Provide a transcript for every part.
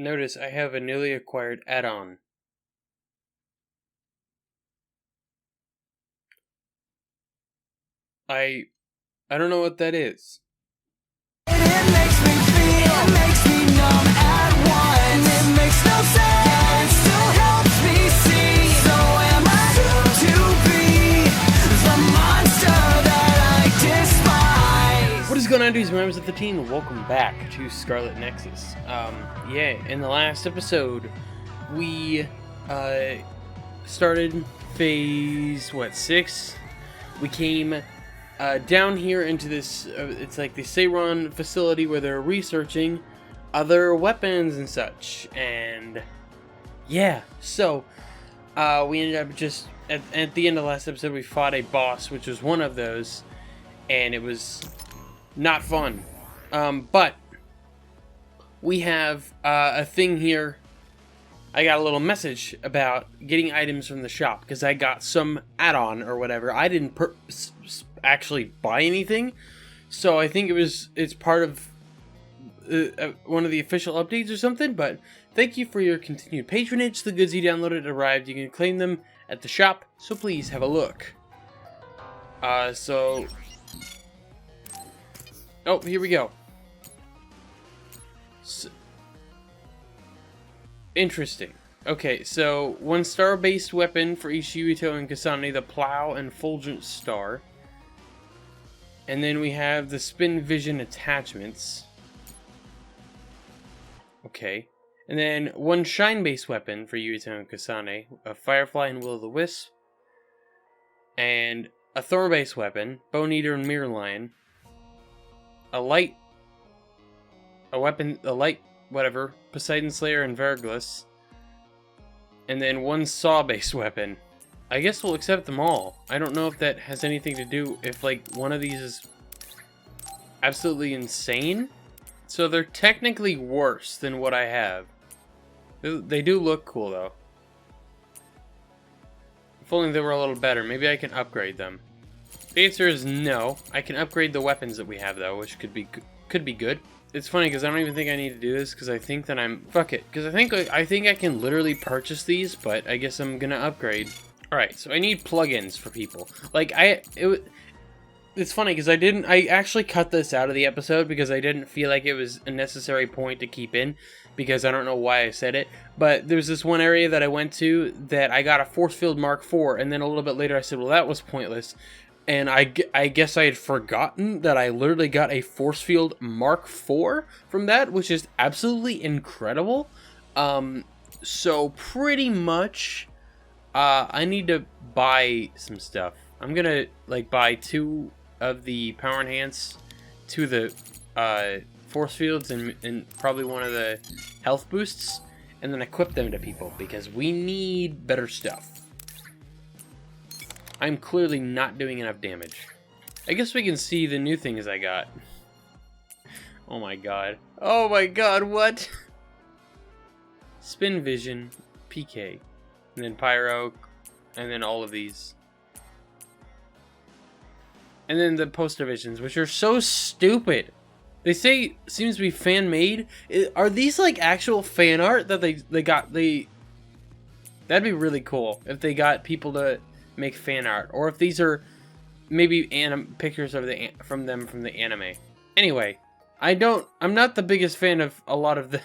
Notice I have a newly acquired add-on. I don't know what that is. It makes me feel, it makes me numb at once. It makes no sense, still helps me see. So am I doomed to be the monster that I despise? What is going on, dudes? My name is the team, and welcome back to Scarlet Nexus. In the last episode, we started phase 6. We came down here into this, it's like the Seiron facility where they're researching other weapons and such, and yeah, so we ended up just, at the end of the last episode, we fought a boss, which was one of those, and it was not fun, but we have a thing here. I got a little message about getting items from the shop, because I got some add-on or whatever. I didn't actually buy anything, so I think it's part of one of the official updates or something. But thank you for your continued patronage. The goods you downloaded arrived. You can claim them at the shop, so please have a look. Oh, here we go. Interesting. Okay, so 1 star-based weapon for each Yuito and Kasane, the Plow and Fulgent Star. And then we have the Spin Vision attachments. Okay. And then 1 Shine-based weapon for Yuito and Kasane, a Firefly and Will-o'-the-Wisp. And a Thor-based weapon, Bone Eater and Mirror Lion. A light, Poseidon Slayer and Verglas. And then 1 saw-based weapon. I guess we'll accept them all. I don't know if that has anything to do if, like, one of these is absolutely insane. So they're technically worse than what I have. They do look cool, though. If only they were a little better. Maybe I can upgrade them. The answer is no. I can upgrade the weapons that we have, though, which could be good. It's funny because I don't even think I need to do this because I think that fuck it, because I think I can literally purchase these, but I guess I'm gonna upgrade. All right, so I need plugins for people. Like it's funny because I actually cut this out of the episode because I didn't feel like it was a necessary point to keep in, because I don't know why I said it, but there's this one area that I went to that I got a force field Mark IV, and then a little bit later I said, well, that was pointless. And I guess I had forgotten that I literally got a force field Mark IV from that, which is absolutely incredible. So pretty much, I need to buy some stuff. I'm gonna buy 2 of the power enhance, 2 of the force fields, and probably 1 of the health boosts, and then equip them to people because we need better stuff. I'm clearly not doing enough damage. I guess we can see the new things I got. Oh my god. Oh my god, what? Spin Vision, PK, and then Pyro, and then all of these. And then the poster visions, which are so stupid. They say seems to be fan-made. Are these like actual fan art that they got? That'd be really cool if they got people to make fan art, or if these are maybe pictures of from the anime. Anyway, I'm not the biggest fan of a lot of the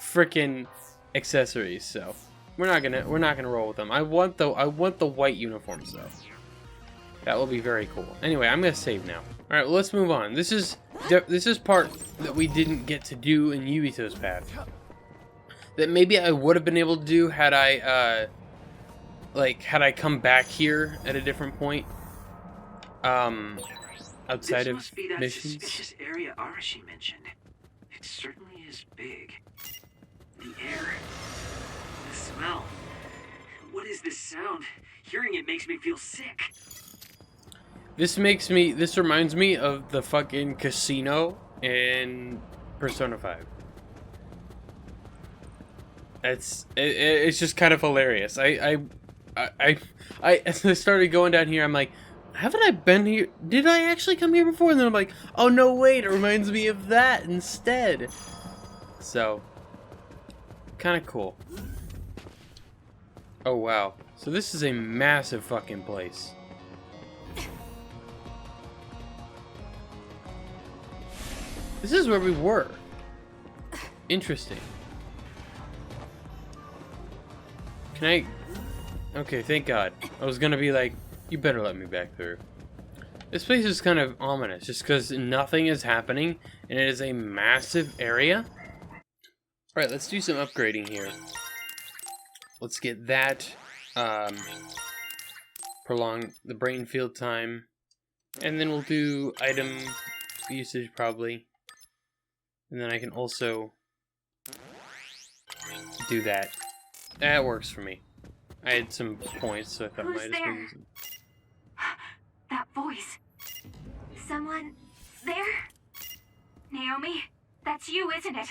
frickin' accessories, so we're not gonna roll with them. I want the white uniforms though. That will be very cool. Anyway, I'm gonna save now. All right, well, let's move on. This is part that we didn't get to do in Yuito's path. That maybe I would have been able to do had I had I come back here at a different point, outside of This must be that missions. suspicious area Arashi mentioned. It certainly is big. The air, the smell. What is this sound? Hearing it makes me feel sick. This reminds me of the fucking casino in Persona 5. It's just kind of hilarious. As I started going down here, I'm like, haven't I been here? Did I actually come here before? And then I'm like, oh no, wait, it reminds me of that instead. So, kind of cool. Oh wow. So this is a massive fucking place. This is where we were. Interesting. Can I... Okay, thank God. I was gonna be like, you better let me back through. This place is kind of ominous, just because nothing is happening, and it is a massive area. Alright, let's do some upgrading here. Let's get that, prolong the brain field time, and then we'll do item usage probably. And then I can also do that. That works for me. I had some points, so I thought I might as well use them. That voice. Someone there? Naomi, that's you, isn't it?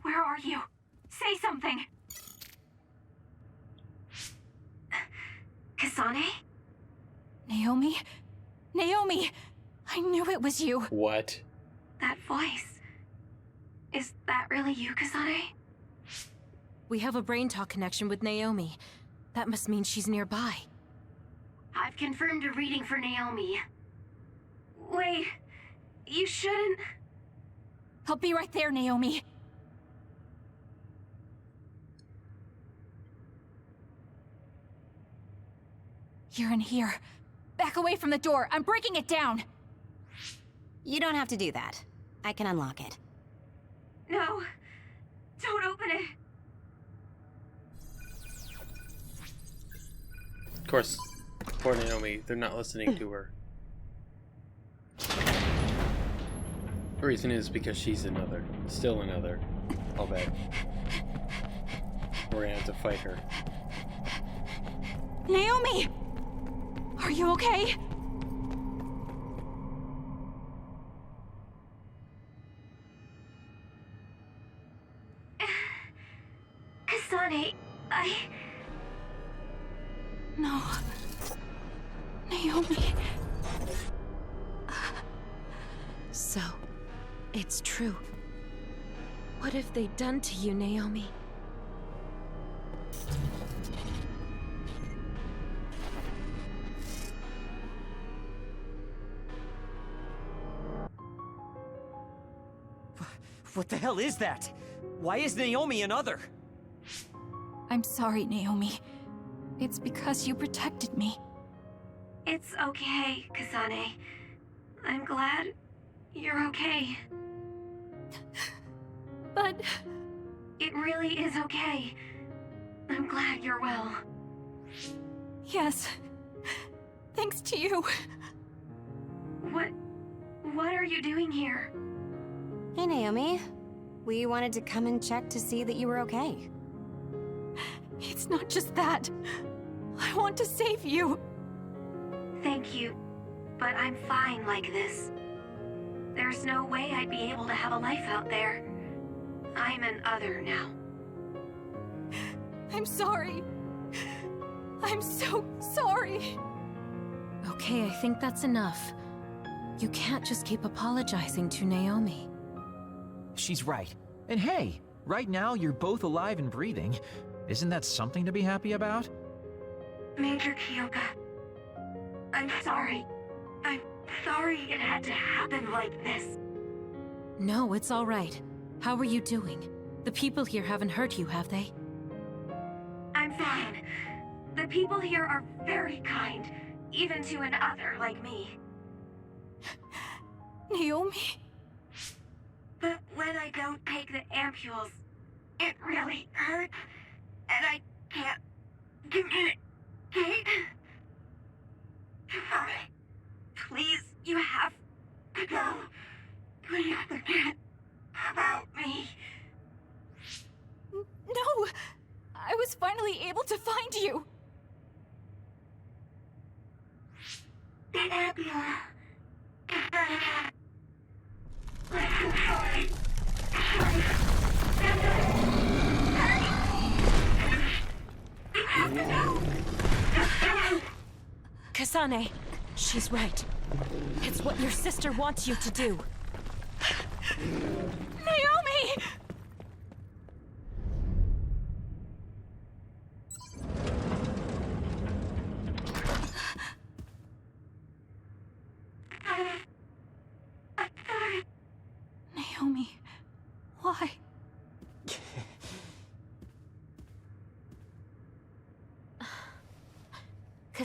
Where are you? Say something. Kasane? Naomi? Naomi! I knew it was you. What? That voice. Is that really you, Kasane? We have a brain talk connection with Naomi. That must mean she's nearby. I've confirmed a reading for Naomi. Wait, you shouldn't... I'll be right there, Naomi. You're in here. Back away from the door. I'm breaking it down. You don't have to do that. I can unlock it. No, don't open it. Of course, poor Naomi, they're not listening to her. The reason is because she's another. Still another. I'll bet. We're gonna have to fight her. Naomi! Are you okay? Kasane, No. Naomi. So, it's true. What have they done to you, Naomi? What the hell is that? Why is Naomi another? I'm sorry, Naomi. It's because you protected me. It's okay, Kasane. I'm glad you're okay. But... It really is okay. I'm glad you're well. yes. Thanks to you. What are you doing here? Hey, Naomi. We wanted to come and check to see that you were okay. It's not just that. I want to save you. Thank you, but I'm fine like this. There's no way I'd be able to have a life out there. I'm an other now. I'm sorry. I'm so sorry. Okay, I think that's enough. You can't just keep apologizing to Naomi. She's right. And hey, right now you're both alive and breathing. Isn't that something to be happy about? Major Kyoka, I'm sorry. I'm sorry it had to happen like this. No, it's all right. How are you doing? The people here haven't hurt you, have they? I'm fine. The people here are very kind, even to an other like me. Naomi? But when I don't take the ampules, it really hurts, and I can't communicate. Please, you have to go. Please forget about me. No! I was finally able to find you! The ambulance. Kasane, she's right. It's what your sister wants you to do. Naomi!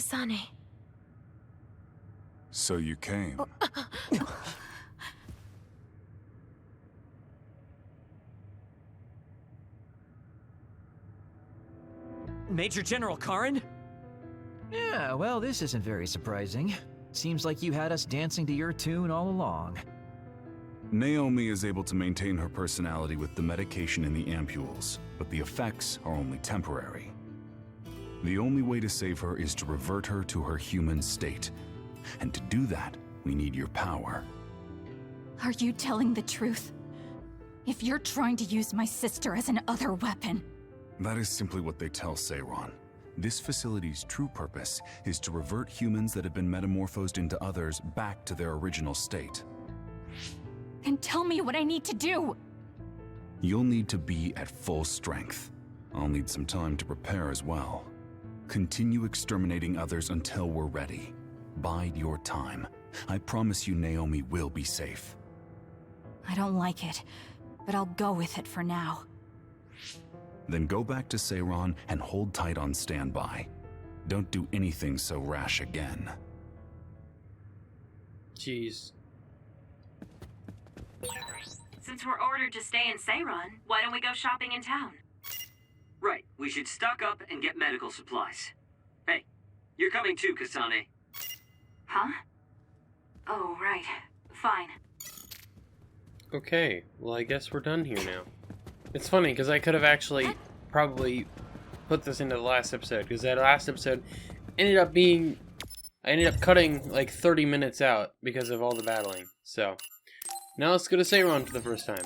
Kasane. So you came. Major General Karin? Yeah, well, this isn't very surprising. Seems like you had us dancing to your tune all along. Naomi is able to maintain her personality with the medication in the ampules, but the effects are only temporary. The only way to save her is to revert her to her human state. And to do that, we need your power. Are you telling the truth? If you're trying to use my sister as an other weapon... That is simply what they tell Seiron. This facility's true purpose is to revert humans that have been metamorphosed into others back to their original state. Then tell me what I need to do! You'll need to be at full strength. I'll need some time to prepare as well. Continue exterminating others until we're ready. Bide your time. I promise you Naomi will be safe. I don't like it, but I'll go with it for now. Then go back to Seiron and hold tight on standby. Don't do anything so rash again. Jeez. Since we're ordered to stay in Seiron, why don't we go shopping in town? Right, we should stock up and get medical supplies. Hey, you're coming too, Kasane. Huh? Oh, right. Fine. Okay, well I guess we're done here now. It's funny, because I could have actually probably put this into the last episode, because that last episode ended up being... I ended up cutting like 30 minutes out because of all the battling. So, now let's go to Seiron for the first time.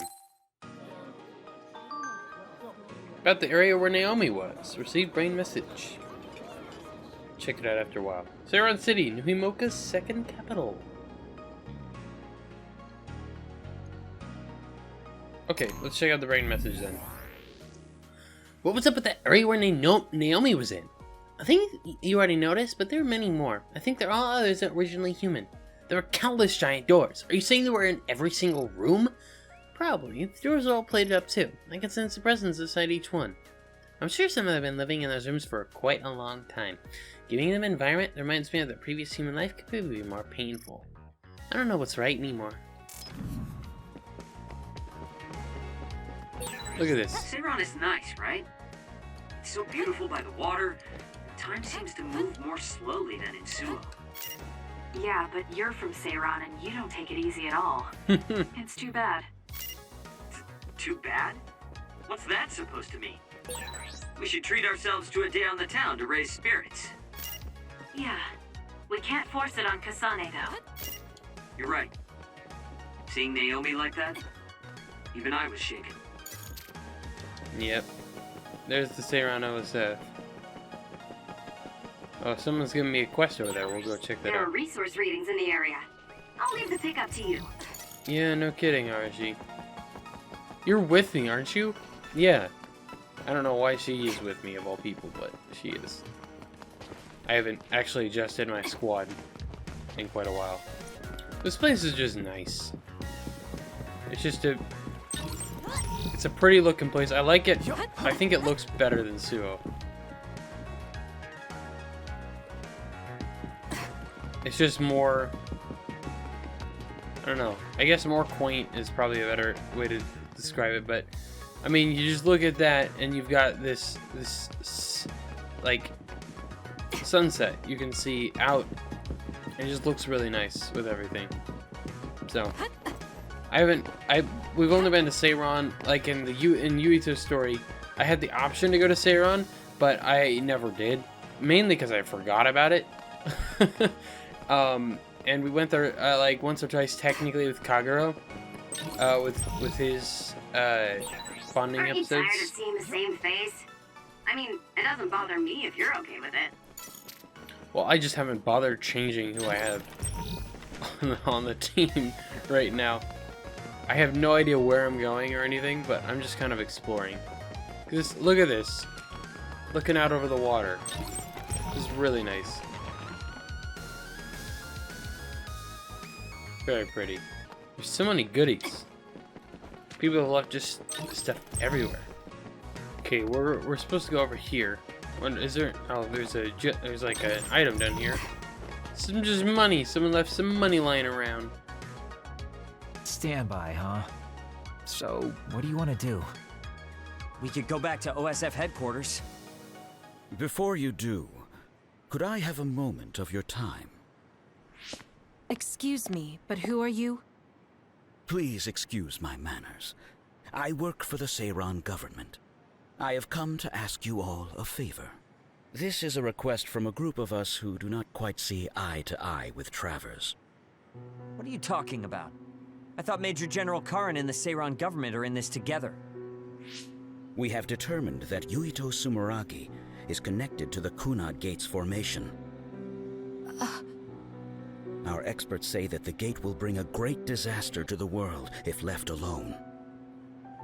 About the area where Naomi was. Received brain message. Check it out after a while. Seiron City, Nuhimoka's second capital. Okay, let's check out the brain message then. What was up with that area where Naomi was in? I think you already noticed, but there are many more. I think they're all others that were originally human. There were countless giant doors. Are you saying they were in every single room? Probably. The doors are all plated up too. I can sense the presence inside each one. I'm sure some of them have been living in those rooms for quite a long time. Giving them environment that reminds me of their previous human life could probably be more painful. I don't know what's right anymore. Look at this. Seiron is nice, right? It's so beautiful by the water. Time seems to move more slowly than in Suo. Yeah, but you're from Seiron and you don't take it easy at all. It's too bad. Too bad? What's that supposed to mean? We should treat ourselves to a day on the town to raise spirits. Yeah. We can't force it on Kasane, though. You're right. Seeing Naomi like that, even I was shaken. Yep. There's the Seiron OSF. Oh, someone's giving me a quest over there. We'll go check that There are out. resource readings in the area. I'll leave the pickup to you. Yeah, no kidding, RG. You're with me, aren't you? Yeah. I don't know why she is with me, of all people, but she is. I haven't actually adjusted my squad in quite a while. This place is just nice. It's just a... It's a pretty looking place. I like it. I think it looks better than Suo. It's just more... I don't know. I guess more quaint is probably a better way to describe it, but... I mean, you just look at that and you've got this like, sunset you can see out. It just looks really nice with everything. So... we've only been to Seiron, like in Yuito's story. I had the option to go to Seiron, but I never did. Mainly because I forgot about it. And we went there like once or twice technically with Kagero, with his bonding Aren't episodes. you tired of seeing the same face? I mean, it doesn't bother me if you're okay with it. Well, I just haven't bothered changing who I have on the team right now. I have no idea where I'm going or anything, but I'm just kind of exploring. Just look at this. Looking out over the water. This is really nice. Very pretty. There's so many goodies. People have left just stuff everywhere. Okay, we're supposed to go over here. What is there? Oh, there's like an item down here. Some just money. Someone left some money lying around. Standby, huh? So, what do you want to do? We could go back to OSF headquarters. Before you do, could I have a moment of your time? Excuse me, but who are you? Please excuse my manners. I work for the Seiran government. I have come to ask you all a favor. This is a request from a group of us who do not quite see eye to eye with Travers. What are you talking about? I thought Major General Karin and the Seiran government are in this together. We have determined that Yuito Sumeragi is connected to the Kunad Gate's formation. Our experts say that the gate will bring a great disaster to the world if left alone.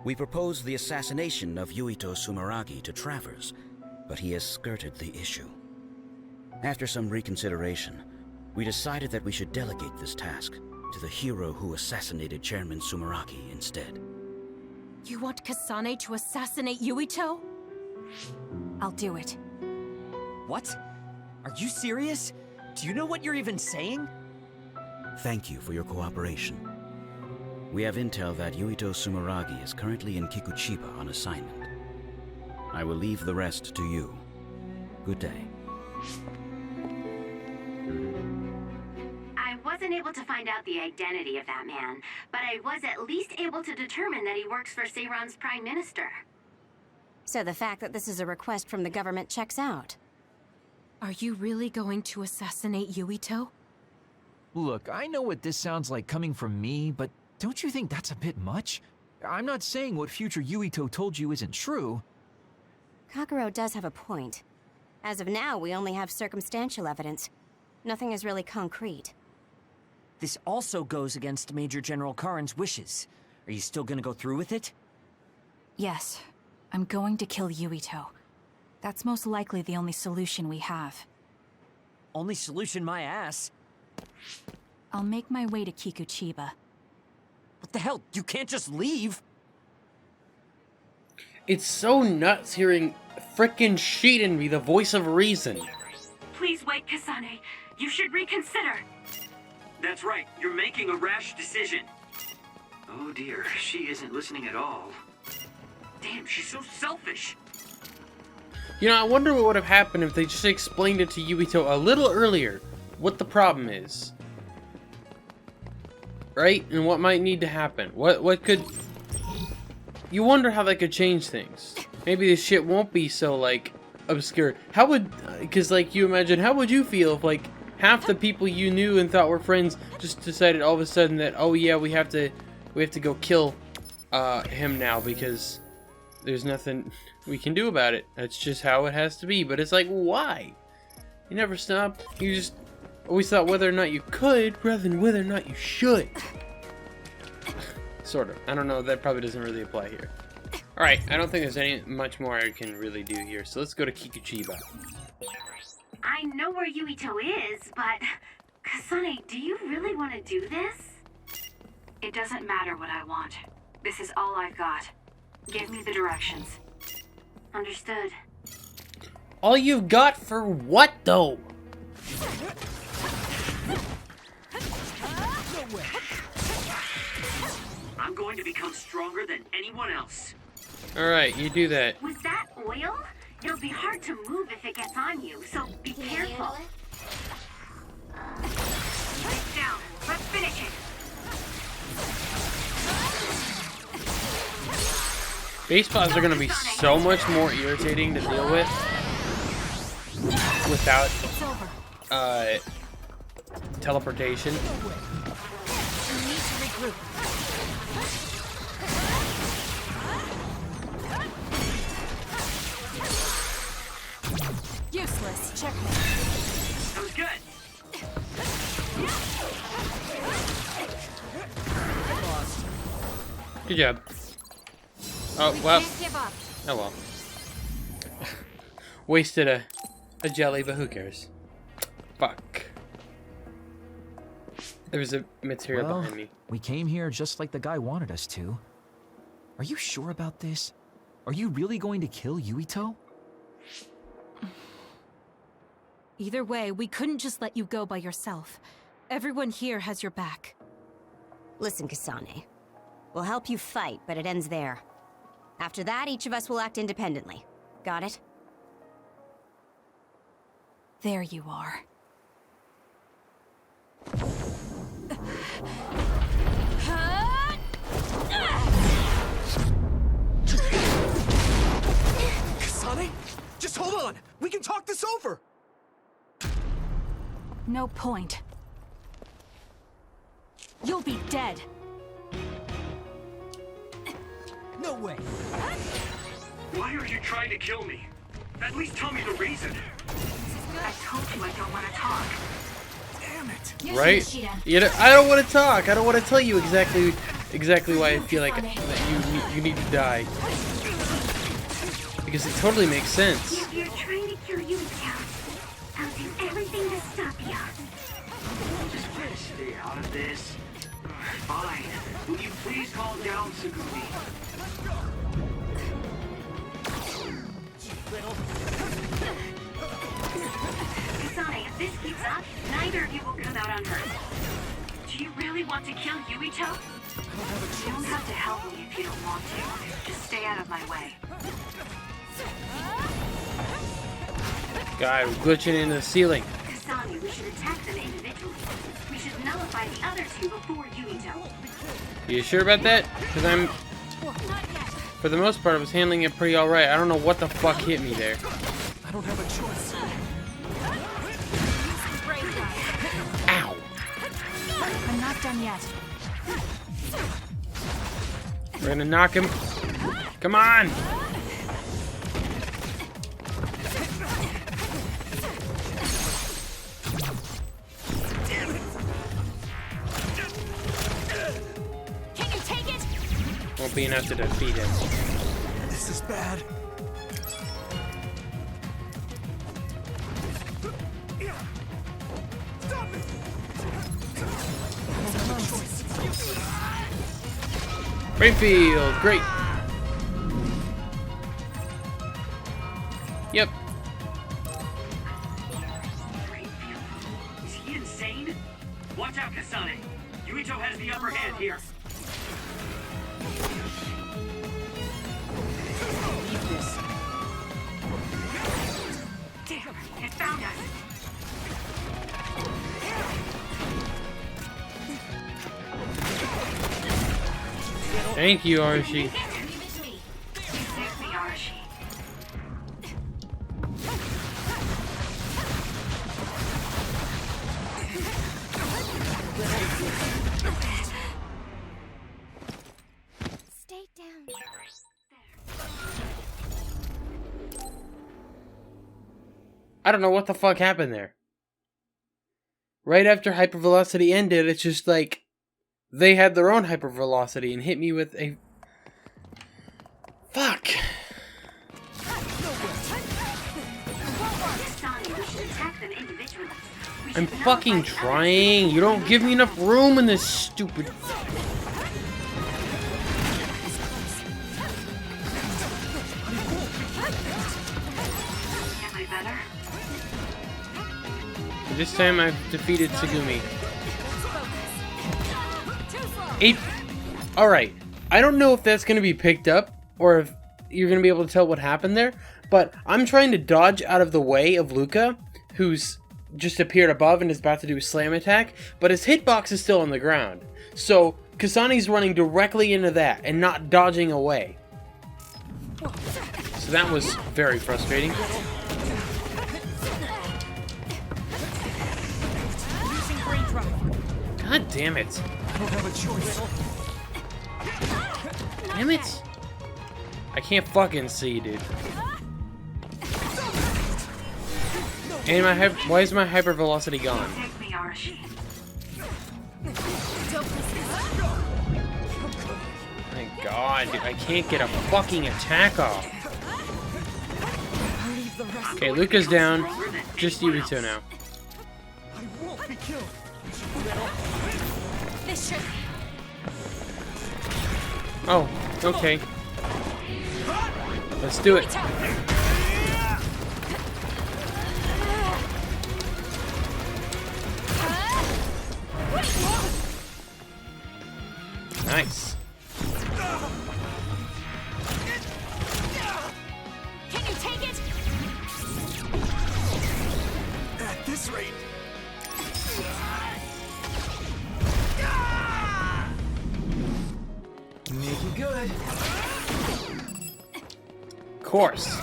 We proposed the assassination of Yuito Sumeragi to Travers, but he has skirted the issue. After some reconsideration, we decided that we should delegate this task to the hero who assassinated Chairman Sumeragi instead. You want Kasane to assassinate Yuito? I'll do it. What? Are you serious? Do you know what you're even saying? Thank you for your cooperation. We have intel that Yuito Sumeragi is currently in Kikuchiba on assignment. I will leave the rest to you. Good day. I wasn't able to find out the identity of that man, but I was at least able to determine that he works for Seiran's Prime Minister. So the fact that this is a request from the government checks out. Are you really going to assassinate Yuito? Look, I know what this sounds like coming from me, but don't you think that's a bit much? I'm not saying what future Yuito told you isn't true. Kakuro does have a point. As of now, we only have circumstantial evidence. Nothing is really concrete. This also goes against Major General Karin's wishes. Are you still gonna go through with it? Yes, I'm going to kill Yuito. That's most likely the only solution we have. Only solution, my ass. I'll make my way to Kikuchiba. What the hell? You can't just leave! It's so nuts hearing frickin' Shiden be the voice of reason. Please wait, Kasane. You should reconsider. That's right, you're making a rash decision. Oh dear, she isn't listening at all. Damn, she's so selfish. You know, I wonder what would have happened if they just explained it to Yuito a little earlier, what the problem is. Right? And what might need to happen. What could... You wonder how that could change things. Maybe this shit won't be so, like, obscure. How would... Because, like, you imagine, how would you feel if, like, half the people you knew and thought were friends just decided all of a sudden that, oh yeah, we have to go kill him now because there's nothing we can do about it. That's just how it has to be. But it's like, why? You never stop. You just always thought whether or not you could rather than whether or not you should. Sort of. I don't know. That probably doesn't really apply here. Alright, I don't think there's any much more I can really do here. So let's go to Kikuchiba. I know where Yuito is, but... Kasane, do you really want to do this? It doesn't matter what I want. This is all I've got. Give me the directions. Understood. All you've got for what, though? I'm going to become stronger than anyone else. Alright, you do that. With that oil, it'll be hard to move if it gets on you, so be careful. It's down. Let's finish it. Base pods are going to be so much more irritating to deal with without teleportation. Useless. Checkmate. That was good. Good job. Oh, well. Oh, well. Wasted a jelly, but who cares? Fuck. There was a material behind me. We came here just like the guy wanted us to. Are you sure about this? Are you really going to kill Yuito? Either way, we couldn't just let you go by yourself. Everyone here has your back. Listen, Kasane. We'll help you fight, but it ends there. After that, each of us will act independently. Got it? There you are. Kasane? Just hold on! We can talk this over! No point. You'll be dead. No way! Why are you trying to kill me? At least tell me the reason. I told you I don't want to talk. Damn it! Right? I don't want to talk. I don't want to tell you exactly why I feel like that you need to die. Because it totally makes sense. If you're trying to kill Yuito, I'll do everything to stop you. Just try to stay out of this. Fine. Will you please calm down, Sugumi? Kasane, if this keeps up, neither of you will come out unhurt. Do you really want to kill Yuito? You don't have to help me if you don't want to. Just stay out of my way. Guy glitching in the ceiling. Kasane, we should attack them individually. We should nullify the other two before Yuito. You sure about that? Because I'm... For the most part, I was handling it pretty alright. I don't know what the fuck hit me there. I don't have a choice. Ow! I'm not done yet. We're gonna knock him. Come on! Can you take it? Won't be enough to defeat him. This is bad. Stop it! Rainfield, great. Yep. Is he insane? Watch out, Kasane. Yuito has the upper hand here. Leave this. Damn, it found us. Thank you, Arashi. You saved me, Arashi. Stay down. I don't know what the fuck happened there. Right after hypervelocity ended, it's just like they had their own hypervelocity and hit me with a... Fuck! I'm fucking trying! You don't give me enough room in this stupid... Am I better? This time I've defeated Tsugumi. Alright, I don't know if that's going to be picked up, or if you're going to be able to tell what happened there, but I'm trying to dodge out of the way of Luca, who's just appeared above and is about to do a slam attack, but his hitbox is still on the ground. So, Kasane's running directly into that, and not dodging away. So that was very frustrating. God damn it. I don't have a choice. Damn it. I can't fucking see, dude. And why is my hypervelocity gone? Take me, Arashi. My god, dude, I can't get a fucking attack off. Okay, Luca's down. Just Yuito now. I won't be killed. This should... Oh, okay. Let's do it. Nice. Can you take it? At this rate. Make it good. Of course.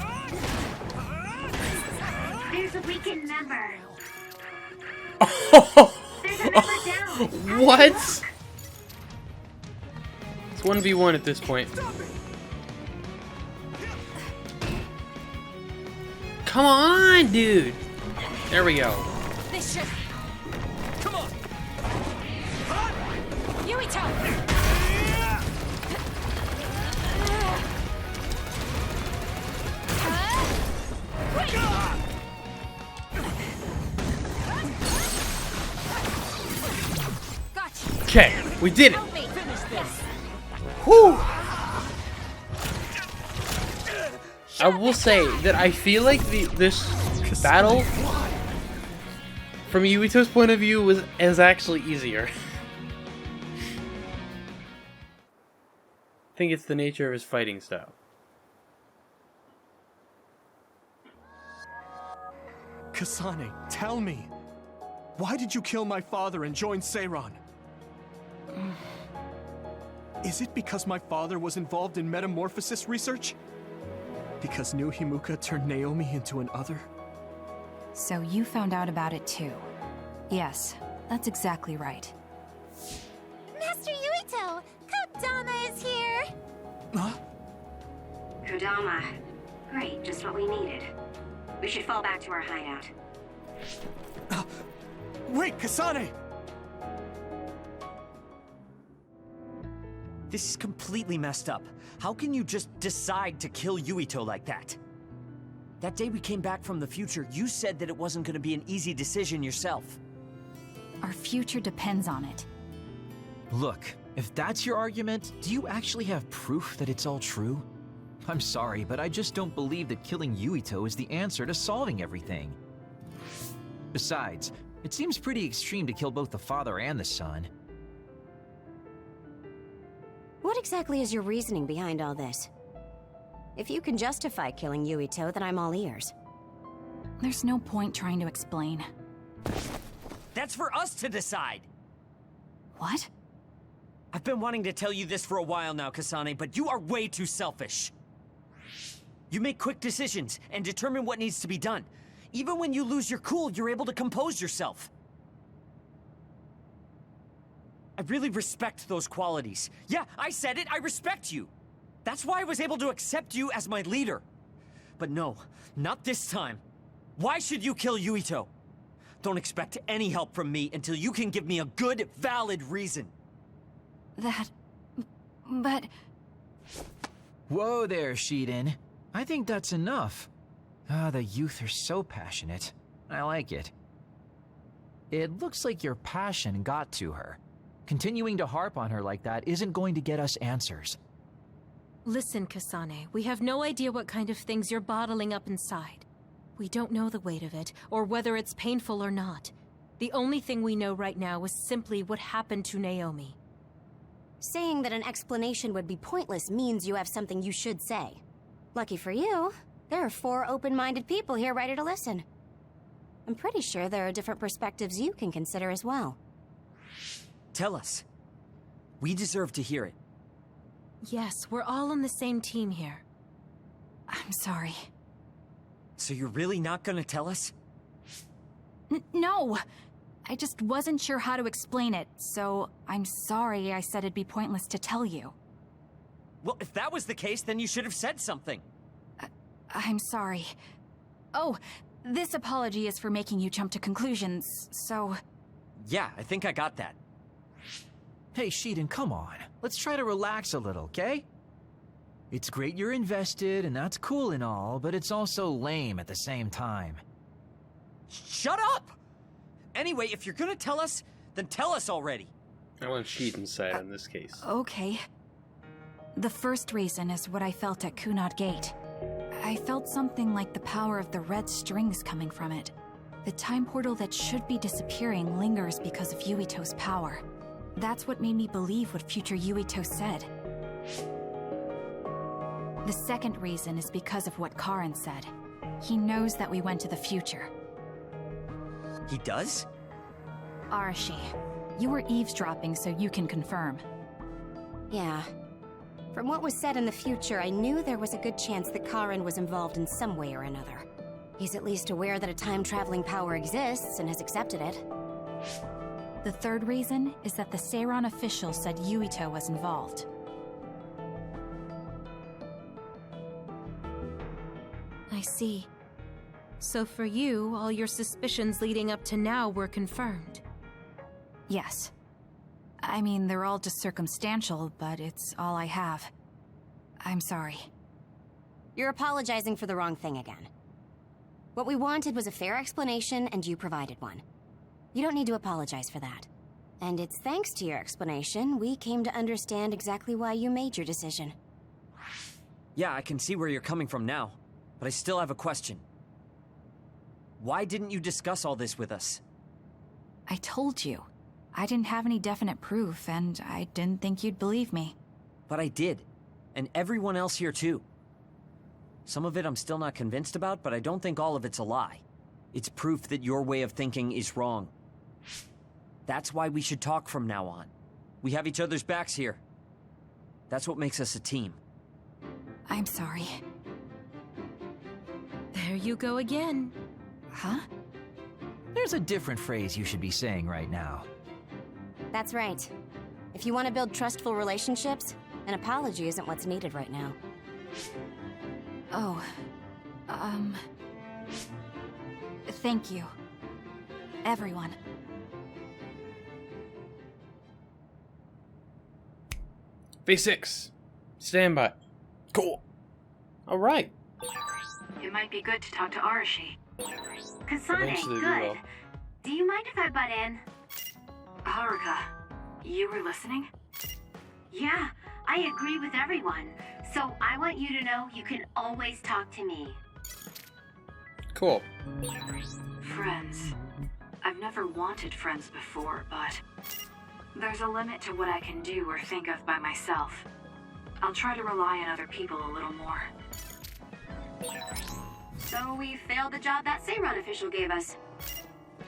There's a weakened member. Oh, There's a member down. what? It's 1v1 at this point. Come on, dude. There we go. This should. Come on. Yuito! Gotcha. Okay, we did it. Help me finish this. Whew. I will say that I feel like this battle, from Yuito's point of view, is actually easier. I think it's the nature of his fighting style. Kasane, tell me. Why did you kill my father and join Seiran? Is it because my father was involved in metamorphosis research? Because New Himuka turned Naomi into an other? So you found out about it too. Yes, that's exactly right. Master Yuito! Kodama is here! Huh? Kodama. Great, just what we needed. We should fall back to our hideout. Wait, Kasane! This is completely messed up. How can you just decide to kill Yuito like that? That day we came back from the future, you said that it wasn't going to be an easy decision yourself. Our future depends on it. Look, if that's your argument, do you actually have proof that it's all true? I'm sorry, but I just don't believe that killing Yuito is the answer to solving everything. Besides, it seems pretty extreme to kill both the father and the son. What exactly is your reasoning behind all this? If you can justify killing Yuito, then I'm all ears. There's no point trying to explain. That's for us to decide! What? I've been wanting to tell you this for a while now, Kasane, but you are way too selfish. You make quick decisions and determine what needs to be done. Even when you lose your cool, you're able to compose yourself. I really respect those qualities. Yeah, I said it, I respect you. That's why I was able to accept you as my leader. But no, not this time. Why should you kill Yuito? Don't expect any help from me until you can give me a good, valid reason. But... Whoa there, Shiden. I think that's enough. The youth are so passionate. I like it. It looks like your passion got to her. Continuing to harp on her like that isn't going to get us answers. Listen, Kasane, we have no idea what kind of things you're bottling up inside. We don't know the weight of it, or whether it's painful or not. The only thing we know right now is simply what happened to Naomi. Saying that an explanation would be pointless means you have something you should say. Lucky for you, there are 4 open-minded people here ready to listen. I'm pretty sure there are different perspectives you can consider as well. Tell us. We deserve to hear it. Yes, we're all on the same team here. I'm sorry. So you're really not gonna tell us? No! I just wasn't sure how to explain it, so I'm sorry I said it'd be pointless to tell you. Well, if that was the case, then you should have said something. I'm sorry. Oh, this apology is for making you jump to conclusions, so... Yeah, I think I got that. Hey, Shiden, come on. Let's try to relax a little, okay? It's great you're invested, and that's cool and all, but it's also lame at the same time. Shut up! Anyway, if you're gonna tell us, then tell us already. I want Shiden's side in this case. Okay. The first reason is what I felt at Kunad Gate. I felt something like the power of the red strings coming from it. The time portal that should be disappearing lingers because of Yuito's power. That's what made me believe what future Yuito said. The second reason is because of what Karin said. He knows that we went to the future. He does? Arashi, you were eavesdropping so you can confirm. Yeah. From what was said in the future, I knew there was a good chance that Karin was involved in some way or another. He's at least aware that a time-traveling power exists and has accepted it. The third reason is that the Seiran official said Yuito was involved. I see. So for you, all your suspicions leading up to now were confirmed. Yes. I mean, they're all just circumstantial, but it's all I have. I'm sorry. You're apologizing for the wrong thing again. What we wanted was a fair explanation, and you provided one. You don't need to apologize for that. And it's thanks to your explanation, we came to understand exactly why you made your decision. Yeah, I can see where you're coming from now, but I still have a question. Why didn't you discuss all this with us? I told you. I didn't have any definite proof, and I didn't think you'd believe me. But I did. And everyone else here too. Some of it I'm still not convinced about, but I don't think all of it's a lie. It's proof that your way of thinking is wrong. That's why we should talk from now on. We have each other's backs here. That's what makes us a team. I'm sorry. There you go again. Huh? There's a different phrase you should be saying right now. That's right. If you want to build trustful relationships, an apology isn't what's needed right now. Oh, thank you. Everyone. Phase 6. Stand by. Cool. Alright. It might be good to talk to Arashi. Kasane, Eventually we good. will. Do you mind if I butt in? Haruka, you were listening? Yeah, I agree with everyone. So I want you to know you can always talk to me. Cool. Friends. I've never wanted friends before, but there's a limit to what I can do or think of by myself. I'll try to rely on other people a little more. So we failed the job that Seiran official gave us.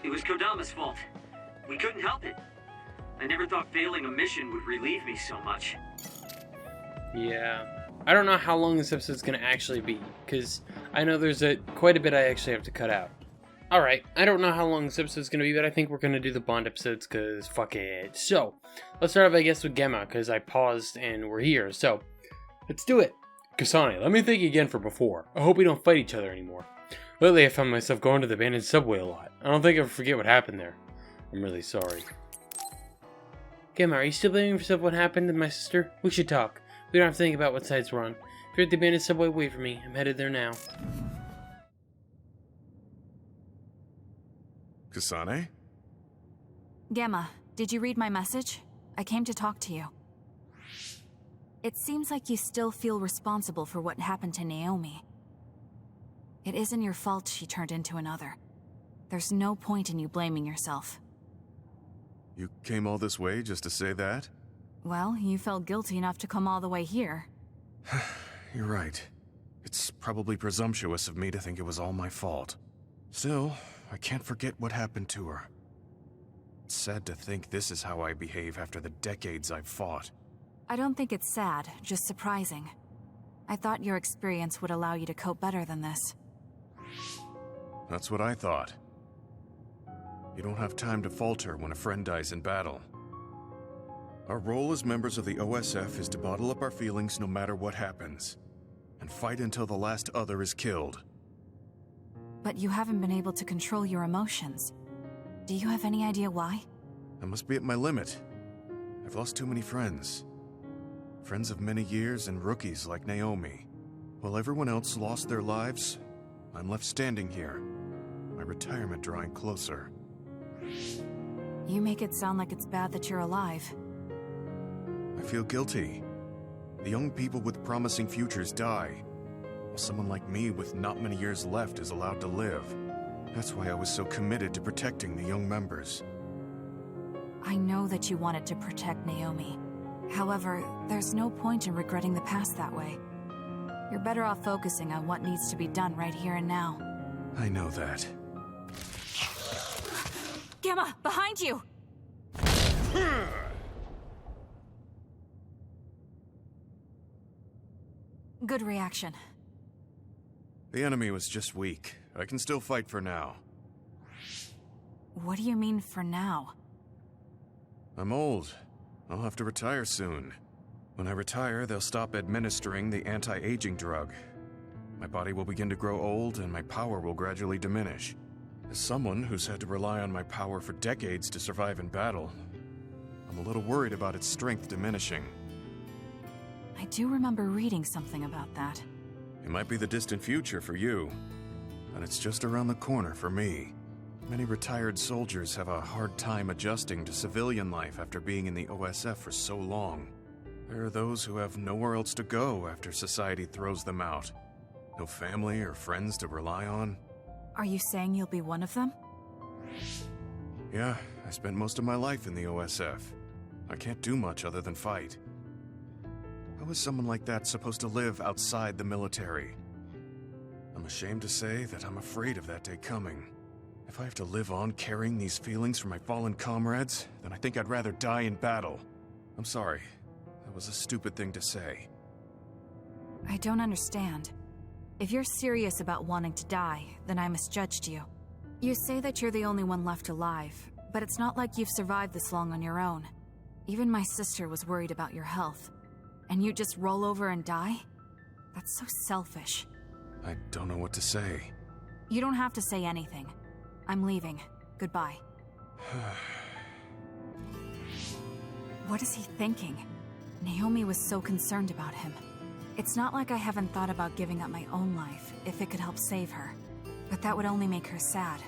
It was Kodama's fault. We couldn't help it. I never thought failing a mission would relieve me so much. Yeah. I don't know how long this episode's gonna actually be, because I know there's quite a bit I actually have to cut out. Alright, I don't know how long this episode's gonna be, but I think we're gonna do the Bond episodes, because fuck it. So, let's start off, I guess, with Gemma, because I paused and we're here. So, let's do it. Kasane, let me thank you again for before. I hope we don't fight each other anymore. Lately, I found myself going to the abandoned subway a lot. I don't think I'll forget what happened there. I'm really sorry. Gemma, are you still blaming yourself what happened to my sister? We should talk. We don't have to think about what side's wrong. If you're at the abandoned subway, wait for me. I'm headed there now. Kasane? Gemma, did you read my message? I came to talk to you. It seems like you still feel responsible for what happened to Naomi. It isn't your fault she turned into another. There's no point in you blaming yourself. You came all this way just to say that? Well, you felt guilty enough to come all the way here. You're right. It's probably presumptuous of me to think it was all my fault. Still, I can't forget what happened to her. It's sad to think this is how I behave after the decades I've fought. I don't think it's sad, just surprising. I thought your experience would allow you to cope better than this. That's what I thought. You don't have time to falter when a friend dies in battle. Our role as members of the OSF is to bottle up our feelings no matter what happens, and fight until the last other is killed. But you haven't been able to control your emotions. Do you have any idea why? I must be at my limit. I've lost too many friends. Friends of many years and rookies like Naomi. While everyone else lost their lives, I'm left standing here, my retirement drawing closer. You make it sound like it's bad that you're alive. I feel guilty. The young people with promising futures die, while someone like me with not many years left is allowed to live. That's why I was so committed to protecting the young members. I know that you wanted to protect Naomi. However, there's no point in regretting the past that way. You're better off focusing on what needs to be done right here and now. I know that. Gamma, behind you! Good reaction. The enemy was just weak. I can still fight for now. What do you mean for now? I'm old. I'll have to retire soon. When I retire, they'll stop administering the anti-aging drug. My body will begin to grow old, and my power will gradually diminish. As someone who's had to rely on my power for decades to survive in battle, I'm a little worried about its strength diminishing. I do remember reading something about that. It might be the distant future for you, and it's just around the corner for me. Many retired soldiers have a hard time adjusting to civilian life after being in the OSF for so long. There are those who have nowhere else to go after society throws them out. No family or friends to rely on. Are you saying you'll be one of them? Yeah, I spent most of my life in the OSF. I can't do much other than fight. How is someone like that supposed to live outside the military? I'm ashamed to say that I'm afraid of that day coming. If I have to live on carrying these feelings for my fallen comrades, then I think I'd rather die in battle. I'm sorry. That was a stupid thing to say. I don't understand. If you're serious about wanting to die, then I misjudged you. You say that you're the only one left alive, but it's not like you've survived this long on your own. Even my sister was worried about your health. And you just roll over and die? That's so selfish. I don't know what to say. You don't have to say anything. I'm leaving. Goodbye. What is he thinking? Naomi was so concerned about him. It's not like I haven't thought about giving up my own life if it could help save her. But that would only make her sad.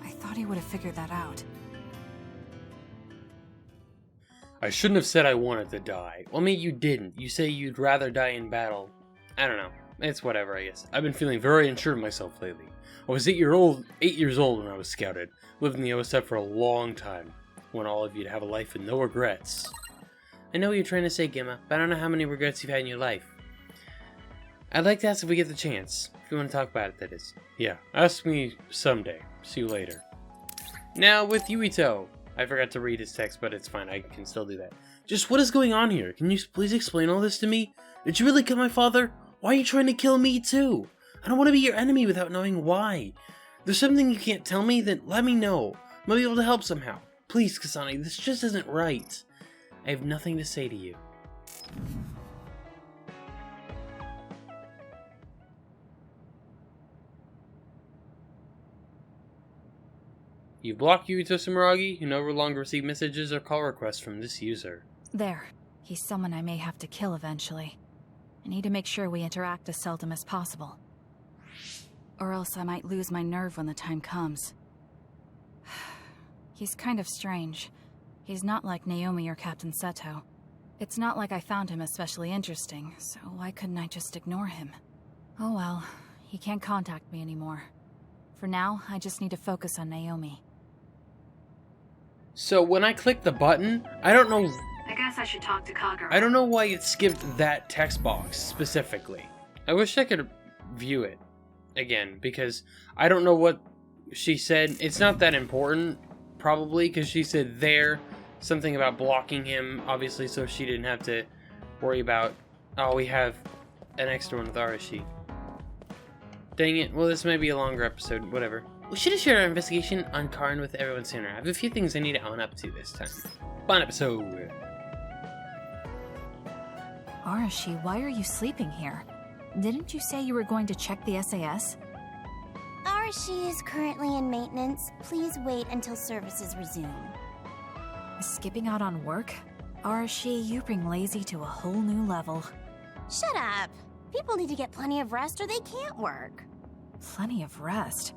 I thought he would have figured that out. I shouldn't have said I wanted to die. Well, I mean, you didn't. You say you'd rather die in battle. I don't know. It's whatever, I guess. I've been feeling very unsure of myself lately. I was 8 years old when I was scouted. Lived in the OSF for a long time. Want all of you to have a life with no regrets. I know what you're trying to say, Gemma, but I don't know how many regrets you've had in your life. I'd like to ask if we get the chance. If you want to talk about it, that is. Yeah, ask me someday. See you later. Now with Yuito. I forgot to read his text, but it's fine. I can still do that. Just what is going on here? Can you please explain all this to me? Did you really kill my father? Why are you trying to kill me too? I don't want to be your enemy without knowing why. If there's something you can't tell me, then let me know. I might be able to help somehow. Please, Kasane, this just isn't right. I have nothing to say to you. You've blocked Yuito Sumeragi. You no longer receive messages or call requests from this user. There. He's someone I may have to kill eventually. I need to make sure we interact as seldom as possible. Or else I might lose my nerve when the time comes. He's kind of strange. He's not like Naomi or Captain Seto. It's not like I found him especially interesting, so why couldn't I just ignore him? Oh well, he can't contact me anymore. For now, I just need to focus on Naomi. So when I click the button, I don't know... I guess I should talk to Kagura. I don't know why it skipped that text box specifically. I wish I could view it again, because I don't know what she said. It's not that important, probably, because she said there something about blocking him, obviously, so she didn't have to worry about, oh, we have an extra one with Arashi. Dang it. Well, this might be a longer episode, whatever. We should have shared our investigation on Karn with everyone sooner. I have a few things I need to own up to this time. Fun episode. Arashi, why are you sleeping here? Didn't you say you were going to check the SAS? Arashi is currently in maintenance. Please wait until services resume. Skipping out on work? Arashi, you bring lazy to a whole new level. Shut up! People need to get plenty of rest or they can't work. Plenty of rest?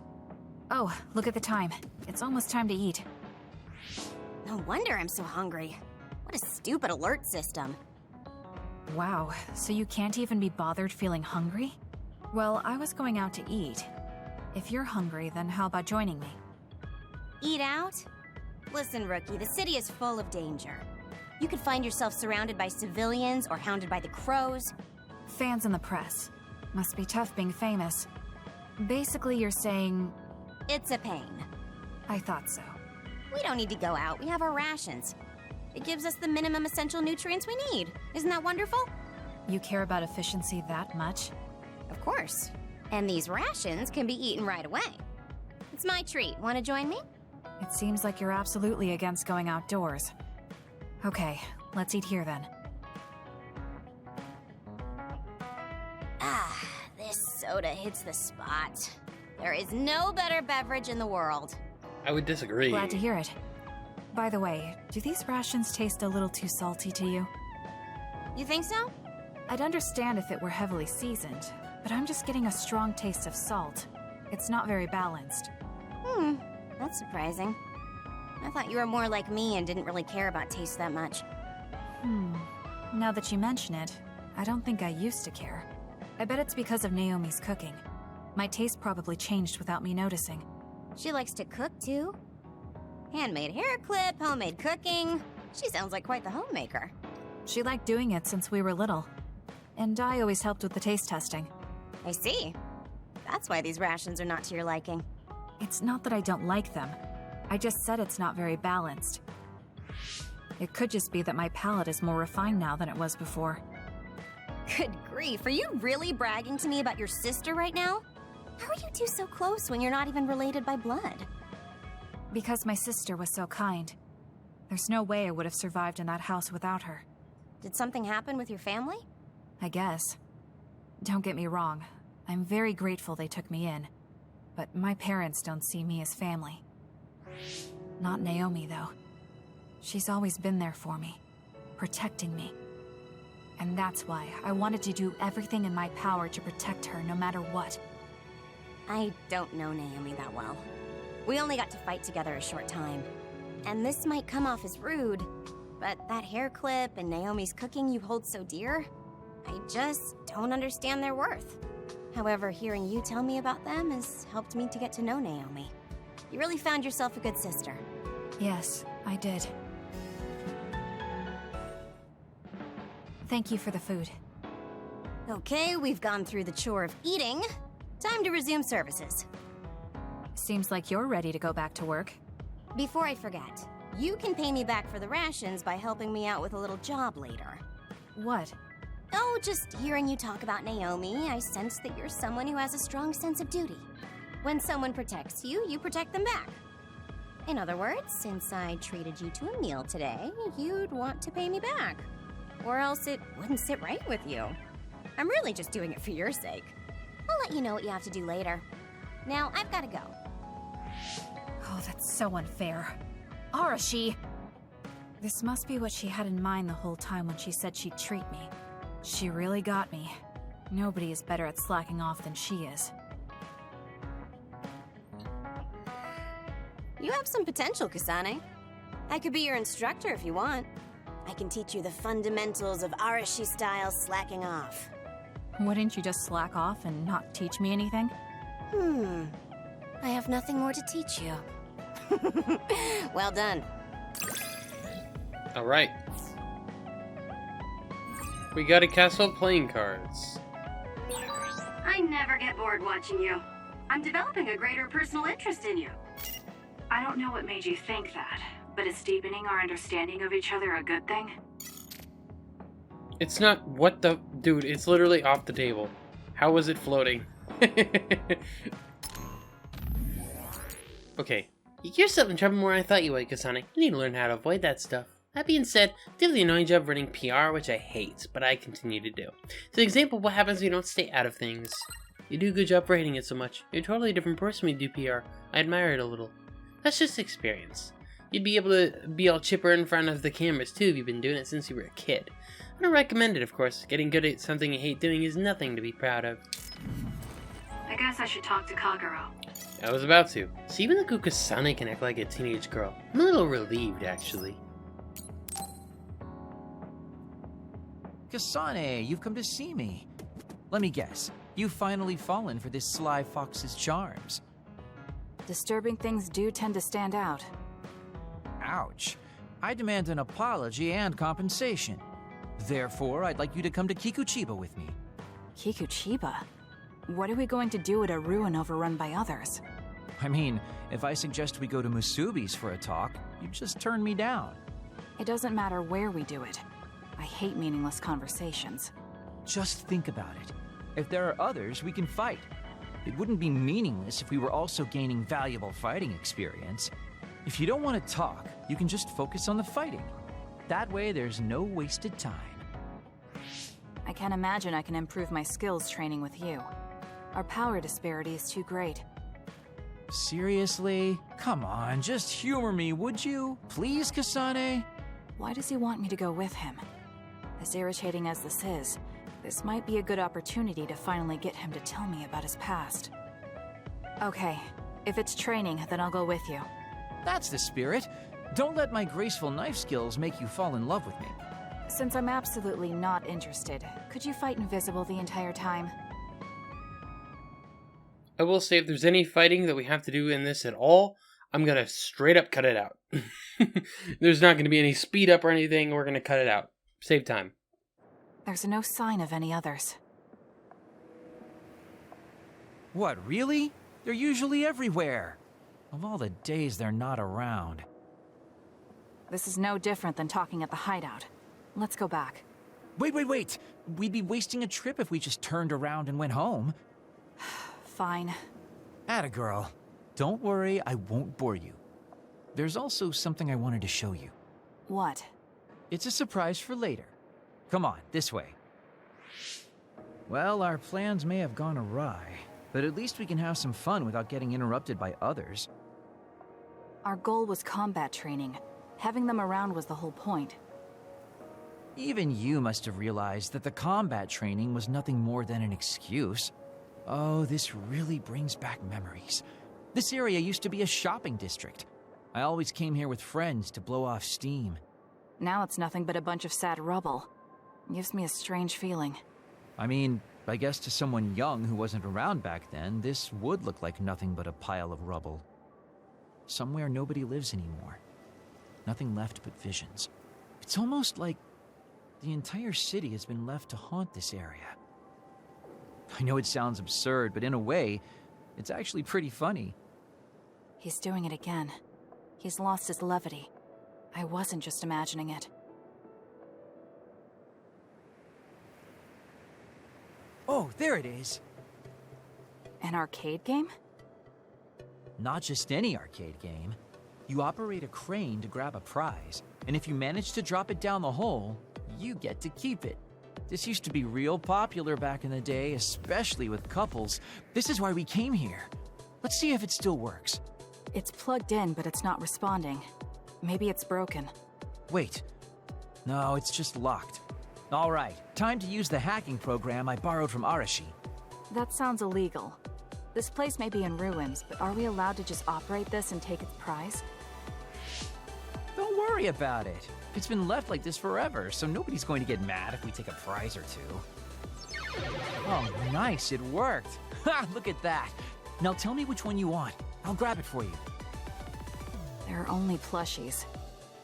Oh, look at the time. It's almost time to eat. No wonder I'm so hungry. What a stupid alert system. Wow, so you can't even be bothered feeling hungry? Well, I was going out to eat. If you're hungry, then how about joining me? Eat out? Listen, Rookie, the city is full of danger. You could find yourself surrounded by civilians or hounded by the crows. Fans in the press. Must be tough being famous. Basically, you're saying... It's a pain. I thought so. We don't need to go out. We have our rations. It gives us the minimum essential nutrients we need. Isn't that wonderful? You care about efficiency that much? Of course. And these rations can be eaten right away. It's my treat. Want to join me? It seems like you're absolutely against going outdoors. Okay, let's eat here then. Ah, this soda hits the spot. There is no better beverage in the world. I would disagree. Glad to hear it. By the way, do these rations taste a little too salty to you? You think so? I'd understand if it were heavily seasoned, but I'm just getting a strong taste of salt. It's not very balanced. That's surprising. I thought you were more like me and didn't really care about taste that much. Now that you mention it, I don't think I used to care. I bet it's because of Naomi's cooking. My taste probably changed without me noticing. She likes to cook, too. Handmade hair clip, homemade cooking. She sounds like quite the homemaker. She liked doing it since we were little. And I always helped with the taste testing. I see. That's why these rations are not to your liking. It's not that I don't like them. I just said it's not very balanced. It could just be that my palate is more refined now than it was before. Good grief, are you really bragging to me about your sister right now? How are you two so close when you're not even related by blood? Because my sister was so kind. There's no way I would have survived in that house without her. Did something happen with your family? I guess. Don't get me wrong. I'm very grateful they took me in. But my parents don't see me as family. Not Naomi, though. She's always been there for me, protecting me. And that's why I wanted to do everything in my power to protect her no matter what. I don't know Naomi that well. We only got to fight together a short time. And this might come off as rude, but that hair clip and Naomi's cooking you hold so dear, I just don't understand their worth. However, hearing you tell me about them has helped me to get to know Naomi. You really found yourself a good sister. Yes, I did. Thank you for the food. Okay, we've gone through the chore of eating. Time to resume services. Seems like you're ready to go back to work. Before I forget, you can pay me back for the rations by helping me out with a little job later. What? Oh, just hearing you talk about Naomi, I sense that you're someone who has a strong sense of duty. When someone protects you, you protect them back. In other words, since I treated you to a meal today, you'd want to pay me back. Or else it wouldn't sit right with you. I'm really just doing it for your sake. I'll let you know what you have to do later. Now, I've got to go. Oh, that's so unfair. Arashi! This must be what she had in mind the whole time when she said she'd treat me. She really got me. Nobody is better at slacking off than she is. You have some potential, Kasane. I could be your instructor if you want. I can teach you the fundamentals of Arashi-style slacking off. Wouldn't you just slack off and not teach me anything? I have nothing more to teach you. Well done. Alright. We got a castle of playing cards. I never get bored watching you. I'm developing a greater personal interest in you. I don't know what made you think that, but is deepening our understanding of each other a good thing? It's not what the... Dude, it's literally off the table. How was it floating? Okay. You gear yourself in trouble more than I thought you would, Kasane. You need to learn how to avoid that stuff. That being said, I do the annoying job of running PR, which I hate, but I continue to do. So an example of what happens when you don't stay out of things. You do a good job for hating it so much. You're a totally different person when you do PR. I admire it a little. That's just experience. You'd be able to be all chipper in front of the cameras too if you've been doing it since you were a kid. I don't recommend it, of course. Getting good at something you hate doing is nothing to be proud of. I guess I should talk to Kagero. I was about to. So even the Kasane can act like a teenage girl. I'm a little relieved, actually. Kasane, you've come to see me. Let me guess, you've finally fallen for this sly fox's charms. Disturbing things do tend to stand out. Ouch. I demand an apology and compensation. Therefore, I'd like you to come to Kikuchiba with me. Kikuchiba? What are we going to do at a ruin overrun by others? I mean, if I suggest we go to Musubi's for a talk, you'd just turn me down. It doesn't matter where we do it. I hate meaningless conversations. Just think about it. If there are others, we can fight. It wouldn't be meaningless if we were also gaining valuable fighting experience. If you don't want to talk, you can just focus on the fighting. That way, there's no wasted time. I can't imagine I can improve my skills training with you. Our power disparity is too great. Seriously? Come on, just humor me, would you? Please, Kasane? Why does he want me to go with him? As irritating as this might be a good opportunity to finally get him to tell me about his past. Okay, if it's training, then I'll go with you. That's the spirit. Don't let my graceful knife skills make you fall in love with me. Since I'm absolutely not interested, could you fight invisible the entire time? I will say if there's any fighting that we have to do in this at all, I'm gonna straight up cut it out. There's not gonna be any speed up or anything, we're gonna cut it out. Save time. There's no sign of any others. What, really? They're usually everywhere. Of all the days they're not around. This is no different than talking at the hideout. Let's go back. Wait. We'd be wasting a trip if we just turned around and went home. Fine. Atta girl. Don't worry, I won't bore you. There's also something I wanted to show you. What? It's a surprise for later. Come on, this way. Well, our plans may have gone awry, but at least we can have some fun without getting interrupted by others. Our goal was combat training. Having them around was the whole point. Even you must have realized that the combat training was nothing more than an excuse. Oh, this really brings back memories. This area used to be a shopping district. I always came here with friends to blow off steam. Now it's nothing but a bunch of sad rubble. Gives me a strange feeling. I mean, I guess to someone young who wasn't around back then, this would look like nothing but a pile of rubble. Somewhere nobody lives anymore. Nothing left but visions. It's almost like the entire city has been left to haunt this area. I know it sounds absurd, but in a way, it's actually pretty funny. He's doing it again. He's lost his levity. I wasn't just imagining it. Oh, there it is. An arcade game? Not just any arcade game. You operate a crane to grab a prize, and if you manage to drop it down the hole, you get to keep it. This used to be real popular back in the day, especially with couples. This is why we came here. Let's see if it still works. It's plugged in, but it's not responding. Maybe it's broken. Wait. No, it's just locked. All right, time to use the hacking program I borrowed from Arashi. That sounds illegal. This place may be in ruins, but are we allowed to just operate this and take its prize? Don't worry about it. It's been left like this forever, so nobody's going to get mad if we take a prize or two. Oh, nice, it worked. Ha, look at that. Now tell me which one you want. I'll grab it for you. There are only plushies.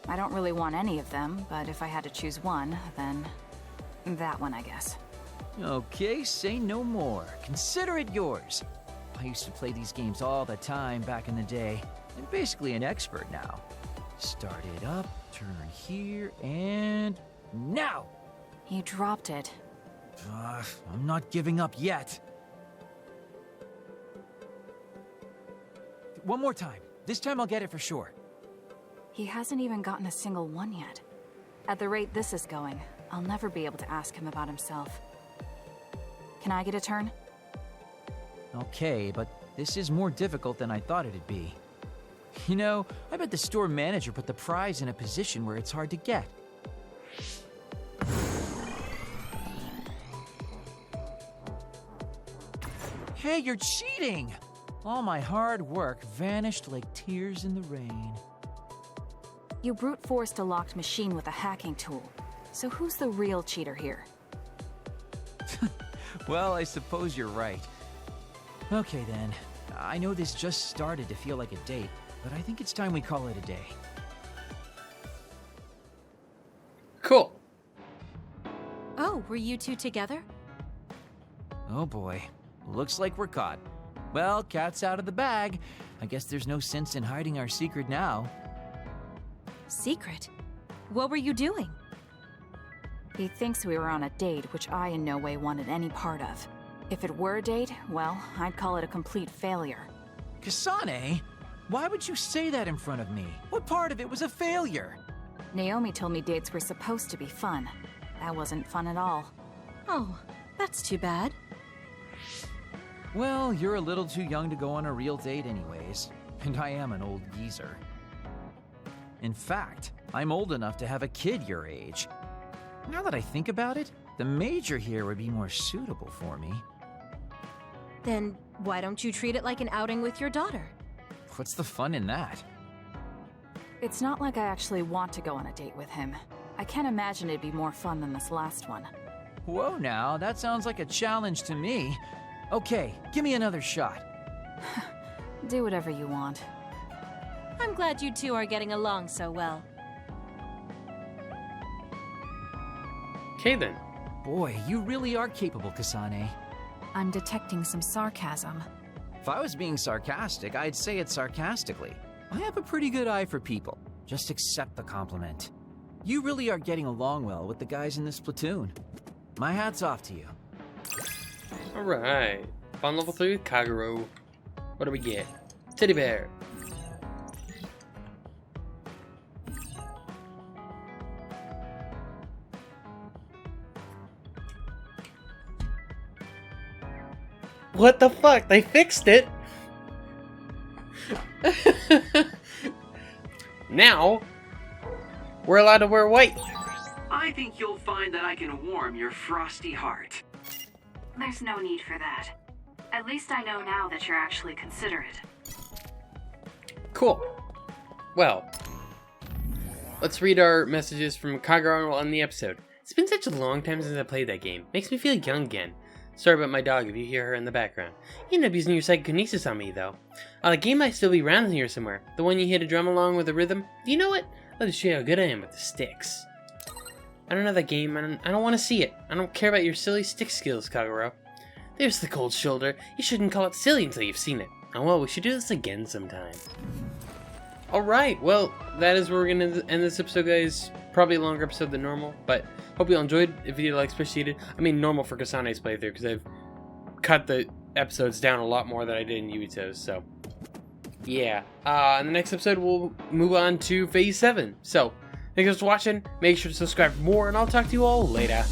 I don't really want any of them, but if I had to choose one, then that one, I guess. Okay, say no more. Consider it yours. I used to play these games all the time back in the day. I'm basically an expert now. Start it up, turn here, and now! You dropped it. I'm not giving up yet. One more time. This time I'll get it for sure. He hasn't even gotten a single one yet. At the rate this is going, I'll never be able to ask him about himself. Can I get a turn? Okay, but this is more difficult than I thought it'd be. You know, I bet the store manager put the prize in a position where it's hard to get. Hey, you're cheating! All my hard work vanished like tears in the rain. You brute forced a locked machine with a hacking tool. So who's the real cheater here? Well, I suppose you're right. Okay then, I know this just started to feel like a date, but I think it's time we call it a day. Cool. Oh, were you two together? Oh boy. Looks like we're caught. Well, cat's out of the bag. I guess there's no sense in hiding our secret now. Secret? What were you doing? He thinks we were on a date, which I in no way wanted any part of. If it were a date, well, I'd call it a complete failure. Kasane? Why would you say that in front of me? What part of it was a failure? Naomi told me dates were supposed to be fun. That wasn't fun at all. Oh, that's too bad. Well, you're a little too young to go on a real date anyways. And I am an old geezer. In fact, I'm old enough to have a kid your age. Now that I think about it, the Major here would be more suitable for me. Then why don't you treat it like an outing with your daughter? What's the fun in that? It's not like I actually want to go on a date with him. I can't imagine it'd be more fun than this last one. Whoa now, that sounds like a challenge to me. Okay, give me another shot. Do whatever you want. I'm glad you two are getting along so well. Okay then. Boy, you really are capable, Kasane. I'm detecting some sarcasm. If I was being sarcastic, I'd say it sarcastically. I have a pretty good eye for people. Just accept the compliment. You really are getting along well with the guys in this platoon. My hat's off to you. Alright. On level 3 with Kagero. What do we get? Teddy bear. What the fuck? They fixed it! Now, we're allowed to wear white. I think you'll find that I can warm your frosty heart. There's no need for that. At least I know now that you're actually considerate. Cool. Well, let's read our messages from Kagero on the episode. It's been such a long time since I played that game. Makes me feel young again. Sorry about my dog if you hear her in the background. You end up using your psychokinesis on me, though. The game might still be around here somewhere. The one you hit a drum along with a rhythm. Do you know it? Let me show you how good I am with the sticks. I don't know that game, and I don't want to see it. I don't care about your silly stick skills, Kagero. There's the cold shoulder. You shouldn't call it silly until you've seen it. Oh well, we should do this again sometime. Alright, well, that is where we're going to end this episode, guys. Probably a longer episode than normal, but hope you all enjoyed. If you did, like, appreciate it. I mean, normal for Kasane's playthrough, because I've cut the episodes down a lot more than I did in Yuito's, so yeah. In the next episode, we'll move on to Phase 7. So, thanks for watching. Make sure to subscribe for more, and I'll talk to you all later.